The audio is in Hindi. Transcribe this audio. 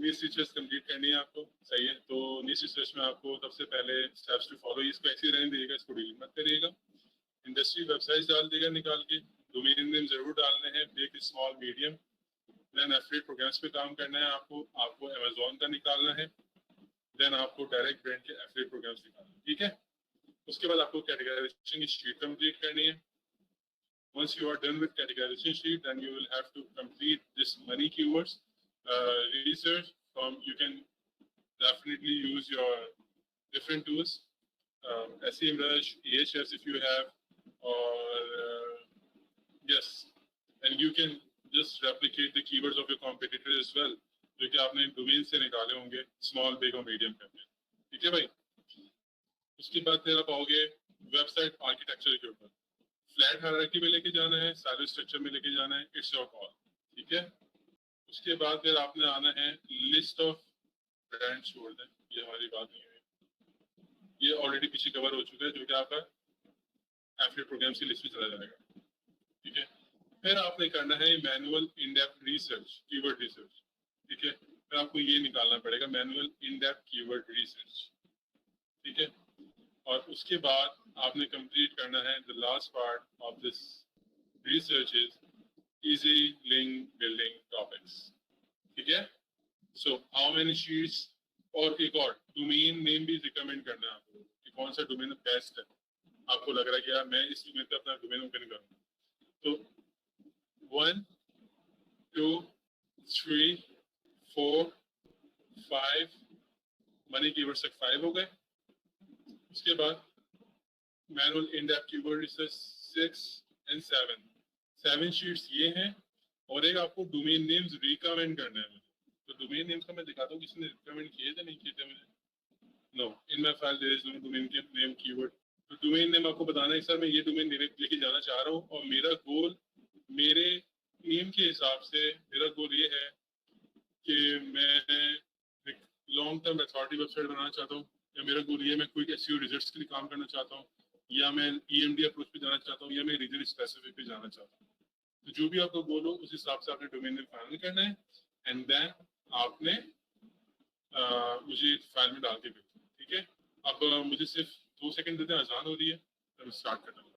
नीच रिसर्च कंप्लीट करनी है आपको, सही है। तो नीच रिसर्च में आपको सबसे पहले स्टेप्स टू फॉलो, इसको ऐसे ही रहने दीजिएगा, इसको डिलीट मत करिएगा। इंडस्ट्री वेबसाइट डाल देगा निकाल के, डोमेन नेम जरूर डालने हैं, big small medium. Then affiliate programs पे काम करना है आपको अमेजोन का निकालना है। देन आपको डायरेक्ट ब्रांड के एफिलिएट प्रोग्राम्स निकालना है, ठीक है। उसके बाद आपको कैटेगराइजेशन की शीट कंप्लीट करनी है। Once you are done with categorization sheet, then you will have to complete this money keywords research. You can definitely use your different tools, SEMrush, EHS if you have, or yes, and you can just replicate the keywords of your competitor as well, जो कि आपने डोमेन से निकाले होंगे, स्मॉल, बिग और मीडियम करके, ठीक है भाई। उसके बाद फिर आप आओगे वेबसाइट आर्किटेक्चर के ऊपर। फ्लैट हायरार्की में लेके जाना है, साइलो स्ट्रक्चर में लेके जाना है, इट्स योर कॉल, ठीक है। उसके बाद फिर आपने आना है लिस्ट ऑफ ब्रांड, छोड़ दें, ये हमारी बात नहीं है, ये ऑलरेडी पीछे कवर हो चुका है, जो कि आपका एफिलिएट प्रोग्राम्स की लिस्ट में चला जाएगा, ठीक है। फिर आपने करना है manual in depth research, keyword research, ठीक है। फिर आपको ये निकालना पड़ेगा manual in depth keyword research, ठीक है। और उसके बाद आपने कंप्लीट करना है the last part of this research is easy link building topics, ठीक है। सो हाउ मेनी शीट्स, और एक और डोमेन नेम भी रिकमेंड करना है आपको कि कौन सा डोमेन बेस्ट है। आपको लग रहा है कि यार मैं इस डोमेन पे अपना डोमेन ओपन करूंगा, तो 1 2 3 4 5 मनी कीवर्ड्स तक 5 हो गए। उसके बाद manual in depth keyword research 6 and 7 sheets ये हैं। और एक आपको डोमेन नेम्स रिकमेंड करना है मुझे, तो डोमेन नेम्स का मैं दिखाता हूँ किसने रिकमेंड किए थे, नहीं किए थे मुझे। No, in my file there is no domain name keyword. तो डोमेन नेम आपको बताना है सर मैं ये डोमेन लेके जाना चाह रहा हूँ, और मेरा गोल, मेरे टीम के हिसाब से मेरा गोल ये है कि मैं एक लॉन्ग टर्म अथॉरिटी वेबसाइट बनाना चाहता हूँ, या मेरा गोल ये मैं क्विक एसईओ रिजल्ट्स के लिए काम करना चाहता हूँ, या मैं ईएमडी अप्रोच पे जाना चाहता हूँ, या मैं रीजन स्पेसिफिक पे जाना चाहता हूँ। तो जो भी आपका गोल हो उस हिसाब से आपने डोमेन नेम फाइनल करना है, एंड देन आपने मुझे फाइल में डाल के भेजना, ठीक है। अब मुझे सिर्फ 2 सेकंड देते हैं, अजान हो रही है, तो मैं स्टार्ट करना।